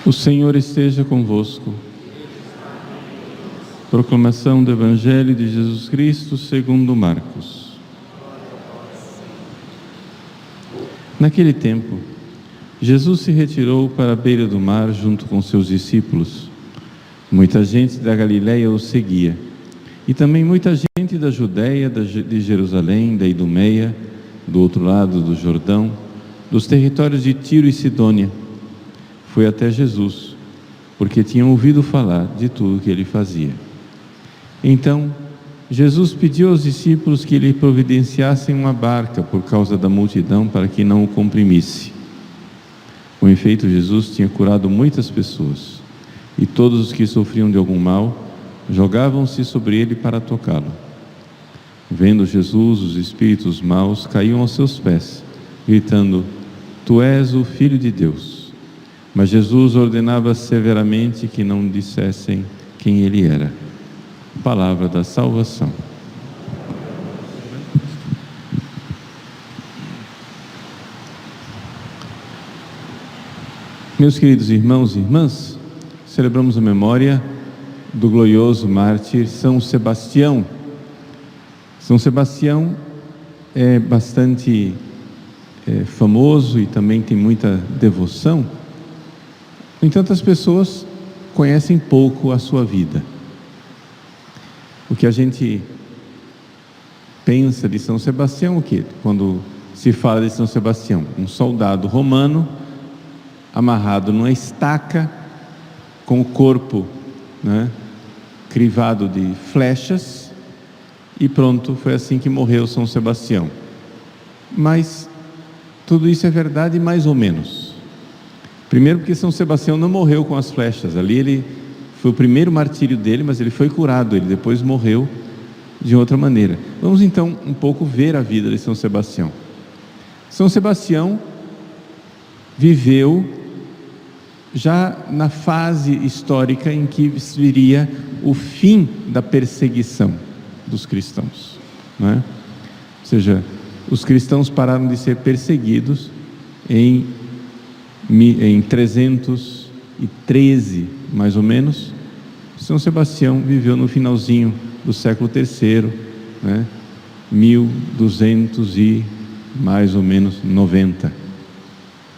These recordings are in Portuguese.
O Senhor esteja convosco. Proclamação do Evangelho de Jesus Cristo segundo Marcos. Naquele tempo, Jesus se retirou para a beira do mar junto com seus discípulos. Muita gente da Galiléia o seguia, e também muita gente da Judéia, de Jerusalém, da Idumeia, do outro lado do Jordão, dos territórios de Tiro e Sidônia. Foi até Jesus, porque tinham ouvido falar de tudo que ele fazia. Então, Jesus pediu aos discípulos que lhe providenciassem uma barca por causa da multidão, para que não o comprimisse. Com efeito, Jesus tinha curado muitas pessoas, e todos os que sofriam de algum mal jogavam-se sobre ele para tocá-lo. Vendo Jesus, os espíritos maus caíam aos seus pés, gritando: Tu és o Filho de Deus. Mas Jesus ordenava severamente que não dissessem quem ele era. Palavra da salvação. Meus queridos irmãos e irmãs, celebramos a memória do glorioso mártir São Sebastião. São Sebastião é bastante famoso e também tem muita devoção. No entanto, as pessoas conhecem pouco a sua vida. O que a gente pensa de São Sebastião, o quê? Quando se fala de São Sebastião, um soldado romano amarrado numa estaca, com o corpo, crivado de flechas, e pronto, foi assim que morreu São Sebastião. Mas tudo isso é verdade mais ou menos. Primeiro porque São Sebastião não morreu com as flechas, ali ele foi o primeiro martírio dele, mas ele foi curado, ele depois morreu de outra maneira. Vamos então um pouco ver a vida de São Sebastião. São Sebastião viveu já na fase histórica em que viria o fim da perseguição dos cristãos, não é? Ou seja, os cristãos pararam de ser perseguidos em 313, mais ou menos. São Sebastião viveu no finalzinho do século III, 1200 e mais ou menos 90.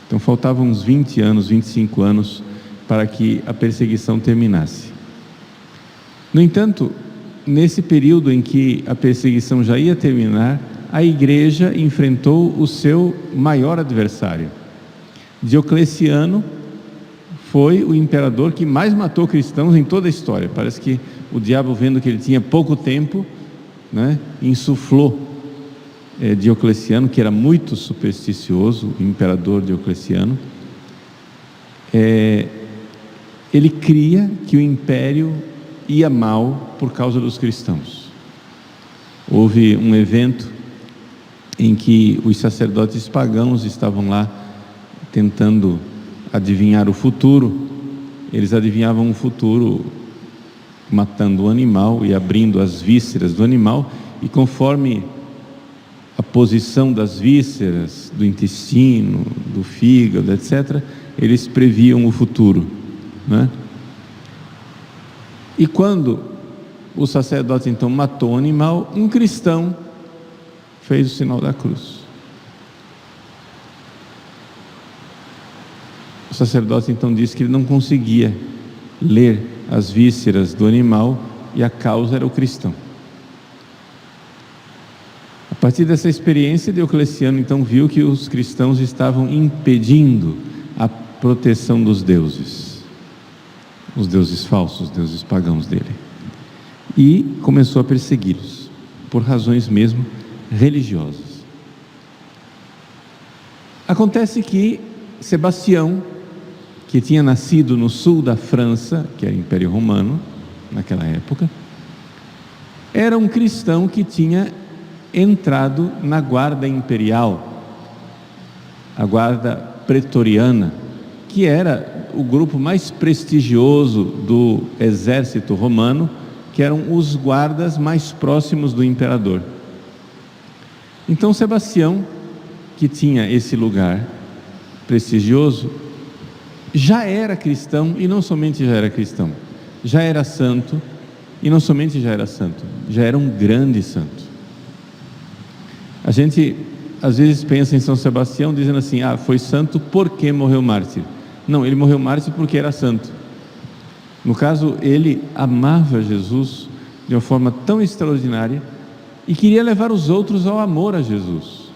Então faltavam uns 20 anos, 25 anos para que a perseguição terminasse. No entanto, nesse período em que a perseguição já ia terminar, a igreja enfrentou o seu maior adversário. Diocleciano foi o imperador que mais matou cristãos em toda a história. Parece que o diabo, vendo que ele tinha pouco tempo, insuflou Diocleciano, que era muito supersticioso, o imperador Diocleciano. Ele cria que o império ia mal por causa dos cristãos. Houve um evento em que os sacerdotes pagãos estavam lá tentando adivinhar o futuro. Eles adivinhavam o futuro matando o animal e abrindo as vísceras do animal, e conforme a posição das vísceras, do intestino, do fígado, etc., eles previam o futuro, E quando o sacerdote então matou o animal, um cristão fez o sinal da cruz. O sacerdote então disse que ele não conseguia ler as vísceras do animal, e a causa era o cristão. A partir dessa experiência, Diocleciano então viu que os cristãos estavam impedindo a proteção dos deuses, os deuses falsos, os deuses pagãos dele, e começou a persegui-los, por razões mesmo religiosas. Acontece que Sebastião, que tinha nascido no sul da França, que era Império Romano naquela época, era um cristão que tinha entrado na guarda imperial, a guarda pretoriana, que era o grupo mais prestigioso do exército romano, que eram os guardas mais próximos do imperador. Então Sebastião, que tinha esse lugar prestigioso, já era cristão, e não somente já era cristão, já era santo, e não somente já era santo, já era um grande santo. A gente às vezes pensa em São Sebastião dizendo assim: foi santo porque morreu mártir. Não, ele morreu mártir porque era santo. No caso, ele amava Jesus de uma forma tão extraordinária e queria levar os outros ao amor a Jesus.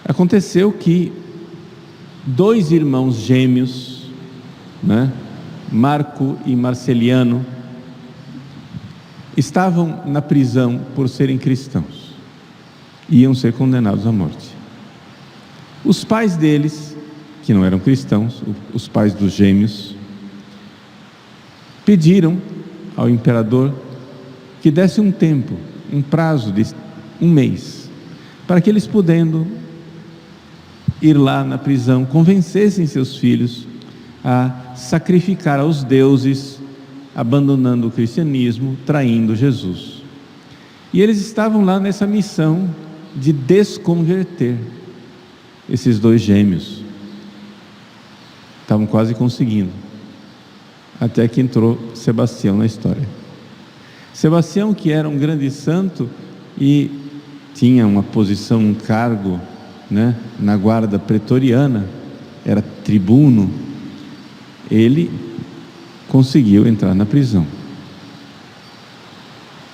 Aconteceu que 2 irmãos gêmeos, Marco e Marceliano, estavam na prisão por serem cristãos, iam ser condenados à morte. Os pais deles, que não eram cristãos, os pais dos gêmeos, pediram ao imperador que desse um tempo, um prazo de 1 mês, para que eles, podendo ir lá na prisão, convencessem seus filhos a sacrificar aos deuses, abandonando o cristianismo, traindo Jesus. E eles estavam lá nessa missão de desconverter esses 2 gêmeos. Estavam quase conseguindo, até que entrou Sebastião na história. Sebastião, que era um grande santo e tinha uma posição, um cargo, na guarda pretoriana, era tribuno, ele conseguiu entrar na prisão.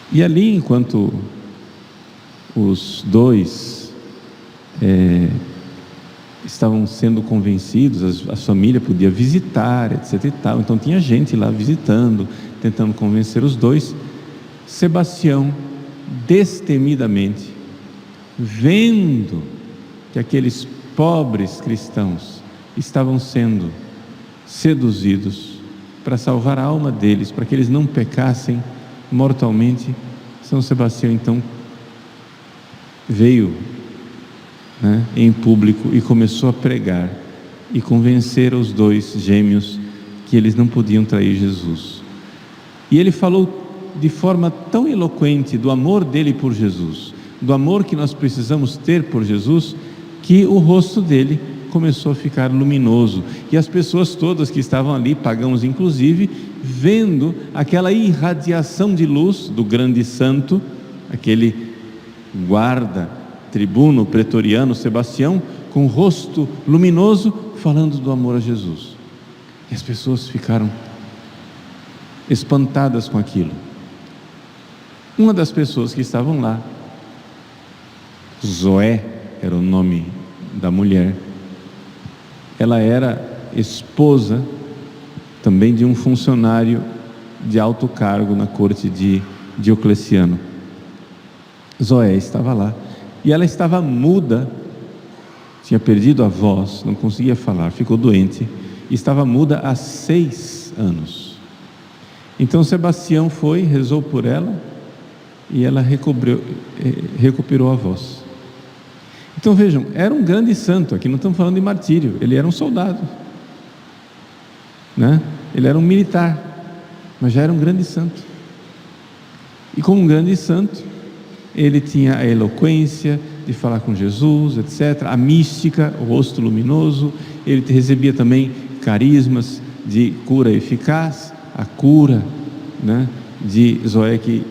E ali, enquanto os 2 estavam sendo convencidos, a família podia visitar, etc e tal, então tinha gente lá visitando, tentando convencer os 2. Sebastião, destemidamente, vendo que aqueles pobres cristãos estavam sendo seduzidos para salvar a alma deles, para que eles não pecassem mortalmente, São Sebastião então veio em público e começou a pregar e convencer os 2 gêmeos que eles não podiam trair Jesus. E ele falou de forma tão eloquente do amor dele por Jesus, do amor que nós precisamos ter por Jesus, que o rosto dele começou a ficar luminoso, e as pessoas todas que estavam ali, pagãos inclusive, vendo aquela irradiação de luz do grande santo, aquele guarda, tribuno pretoriano Sebastião, com o rosto luminoso, falando do amor a Jesus. E as pessoas ficaram espantadas com aquilo. Uma das pessoas que estavam lá, Zoé era o nome da mulher, ela era esposa também de um funcionário de alto cargo na corte de Diocleciano. Zoé estava lá e ela estava muda, tinha perdido a voz, não conseguia falar, ficou doente e estava muda há 6 anos. Então Sebastião foi, rezou por ela e ela recuperou a voz. Então vejam, era um grande santo, aqui não estamos falando de martírio, ele era um soldado, ele era um militar, mas já era um grande santo. E como um grande santo, ele tinha a eloquência de falar com Jesus, etc., a mística, o rosto luminoso, ele recebia também carismas de cura eficaz, a cura de Zoé, que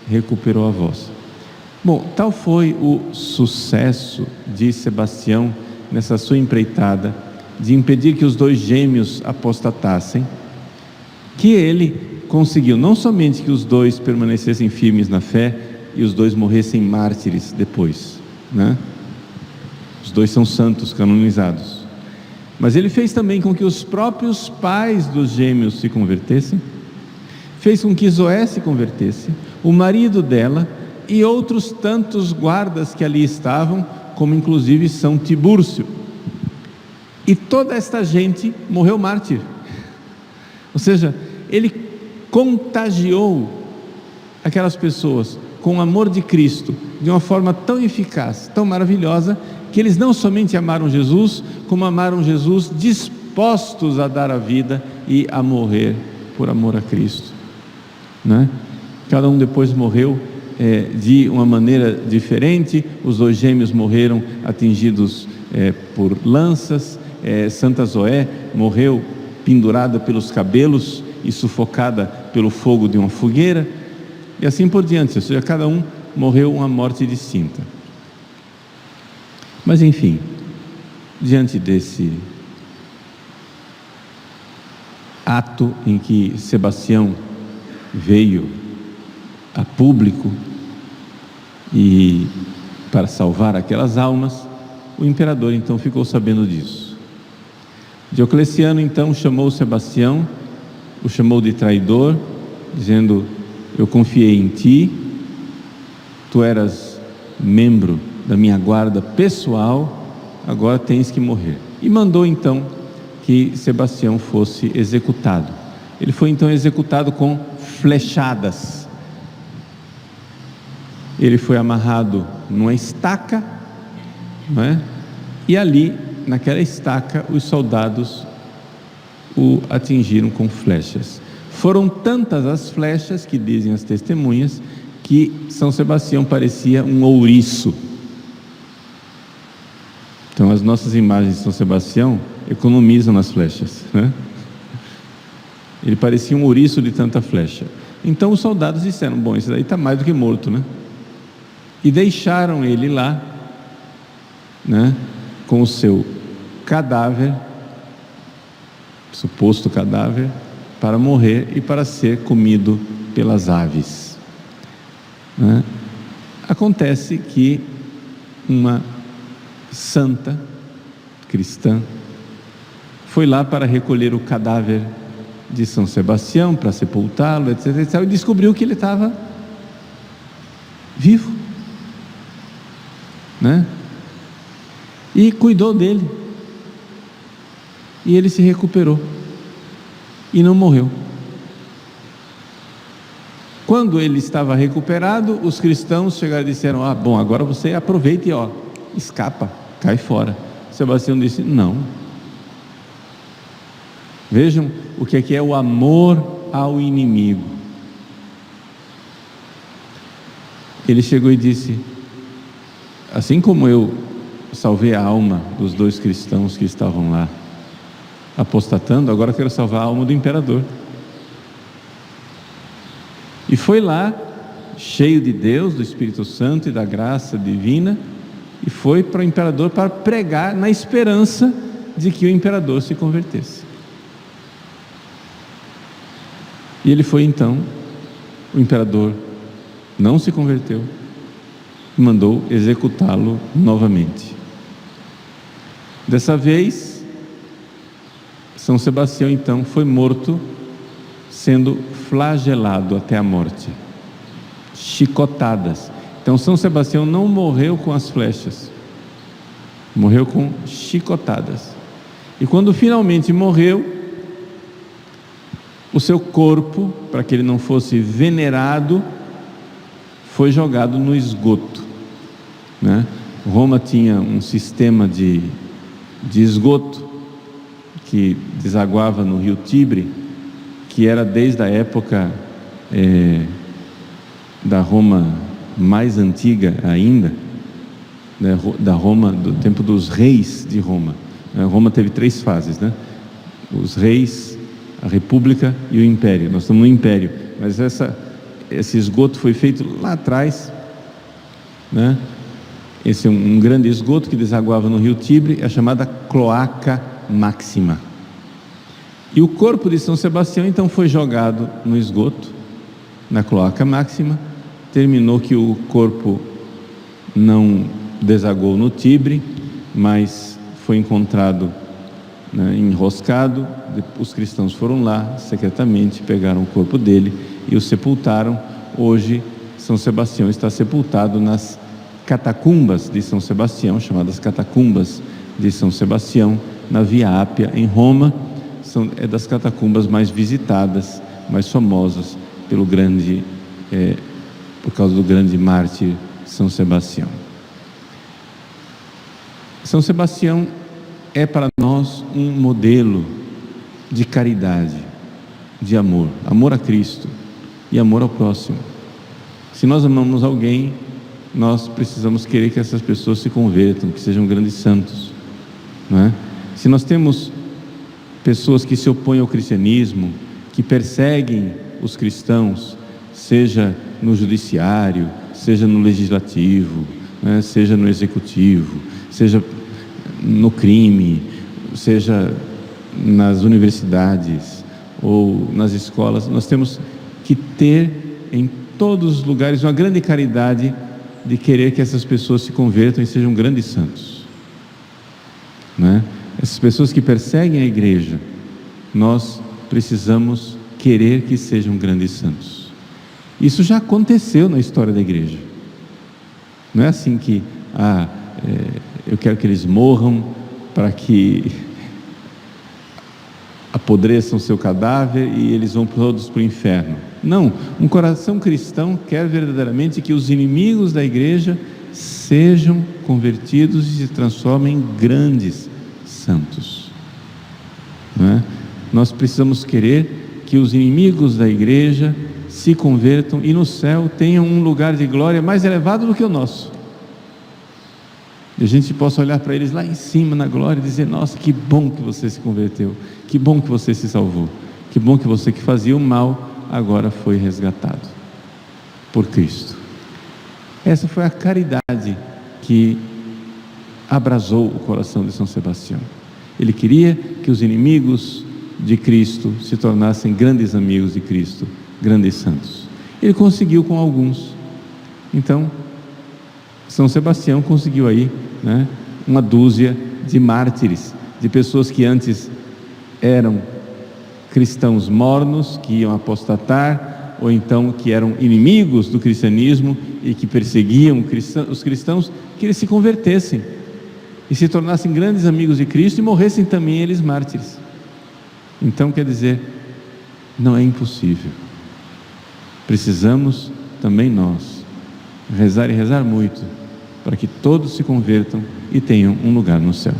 recuperou a voz. Bom, tal foi o sucesso de Sebastião nessa sua empreitada de impedir que os 2 gêmeos apostatassem, que ele conseguiu não somente que os 2 permanecessem firmes na fé e os 2 morressem mártires depois, os 2 são santos canonizados, mas ele fez também com que os próprios pais dos gêmeos se convertessem, fez com que Zoé se convertesse, o marido dela e outros tantos guardas que ali estavam, como inclusive São Tibúrcio. E toda esta gente morreu mártir. Ou seja, ele contagiou aquelas pessoas com o amor de Cristo de uma forma tão eficaz, tão maravilhosa, que eles não somente amaram Jesus, como amaram Jesus dispostos a dar a vida e a morrer por amor a Cristo, né? Cada um depois morreu de uma maneira diferente. Os 2 gêmeos morreram atingidos por lanças. Santa Zoé morreu pendurada pelos cabelos e sufocada pelo fogo de uma fogueira, e assim por diante, ou seja, cada um morreu uma morte distinta. Mas enfim, diante desse ato em que Sebastião veio a público e para salvar aquelas almas, o imperador então ficou sabendo disso. Diocleciano então chamou Sebastião, o chamou de traidor, dizendo: eu confiei em ti, tu eras membro da minha guarda pessoal, agora tens que morrer. E mandou então que Sebastião fosse executado. Ele foi então executado com flechadas. Ele foi amarrado numa estaca, não é? E ali, naquela estaca, os soldados o atingiram com flechas. Foram tantas as flechas, que dizem as testemunhas, que São Sebastião parecia um ouriço. Então as nossas imagens de São Sebastião economizam nas flechas, né? Ele parecia um ouriço de tanta flecha. Então os soldados disseram: bom, esse daí está mais do que morto, né? E deixaram ele lá, né, com o seu cadáver, suposto cadáver, para morrer e para ser comido pelas aves, né? Acontece que uma santa cristã foi lá para recolher o cadáver de São Sebastião, para sepultá-lo, etc, etc, e descobriu que ele estava vivo, né? E cuidou dele, e ele se recuperou e não morreu. Quando ele estava recuperado, os cristãos chegaram e disseram: ah, bom, agora você aproveita e escapa, cai fora. Sebastião disse: não. Vejam o que é o amor ao inimigo. Ele chegou e disse: assim como eu salvei a alma dos 2 cristãos que estavam lá apostatando, agora quero salvar a alma do imperador. E foi lá, cheio de Deus, do Espírito Santo e da graça divina, e foi para o imperador para pregar na esperança de que o imperador se convertesse. E ele foi então, o imperador não se converteu e mandou executá-lo novamente. Dessa vez, São Sebastião então foi morto, sendo flagelado até a morte, chicotadas. Então São Sebastião não morreu com as flechas, morreu com chicotadas. E quando finalmente morreu, o seu corpo, para que ele não fosse venerado, foi jogado no esgoto, né? Roma tinha um sistema de esgoto que desaguava no rio Tibre, que era desde a época da Roma mais antiga ainda, né? Da Roma, do tempo dos reis de Roma. Roma teve 3 fases, né? Os reis, a república e o império. Nós estamos no império, mas esse esgoto foi feito lá atrás, né? Esse é um grande esgoto que desaguava no rio Tibre, é a chamada Cloaca Máxima. E o corpo de São Sebastião então foi jogado no esgoto, na Cloaca Máxima. Terminou que o corpo não desaguou no Tibre, mas foi encontrado, né, enroscado. Os cristãos foram lá secretamente, pegaram o corpo dele e o sepultaram. Hoje São Sebastião está sepultado nas catacumbas de São Sebastião, chamadas catacumbas de São Sebastião, na Via Ápia, em Roma. É das catacumbas mais visitadas, mais famosas pelo grande por causa do grande mártir São Sebastião. São Sebastião é para nós um modelo de caridade, de amor, amor a Cristo e amor ao próximo. Se nós amamos alguém, nós precisamos querer que essas pessoas se convertam, que sejam grandes santos, não é? Se nós temos pessoas que se opõem ao cristianismo, que perseguem os cristãos, seja no judiciário, seja no legislativo, né, seja no executivo, seja no crime, seja nas universidades ou nas escolas, nós temos que ter em todos os lugares uma grande caridade de querer que essas pessoas se convertam e sejam grandes santos, né? Essas pessoas que perseguem a igreja, nós precisamos querer que sejam grandes santos. Isso já aconteceu na história da igreja. Não é assim que eu quero que eles morram para que apodreçam seu cadáver e eles vão todos para o inferno. Não, um coração cristão quer verdadeiramente que os inimigos da igreja sejam convertidos e se transformem em grandes santos, não é? Nós precisamos querer que os inimigos da igreja se convertam e no céu tenham um lugar de glória mais elevado do que o nosso. E a gente possa olhar para eles lá em cima na glória e dizer: nossa, que bom que você se converteu, que bom que você se salvou, que bom que você que fazia o mal agora foi resgatado por Cristo. Essa foi a caridade que abrasou o coração de São Sebastião. Ele queria que os inimigos de Cristo se tornassem grandes amigos de Cristo, grandes santos. Ele conseguiu com alguns. Então, São Sebastião conseguiu aí, né, uma dúzia de mártires, de pessoas que antes eram cristãos mornos, que iam apostatar, ou então que eram inimigos do cristianismo e que perseguiam os cristãos, que eles se convertessem e se tornassem grandes amigos de Cristo e morressem também eles mártires. Então, quer dizer, não é impossível. Precisamos também nós rezar e rezar muito para que todos se convertam e tenham um lugar no céu.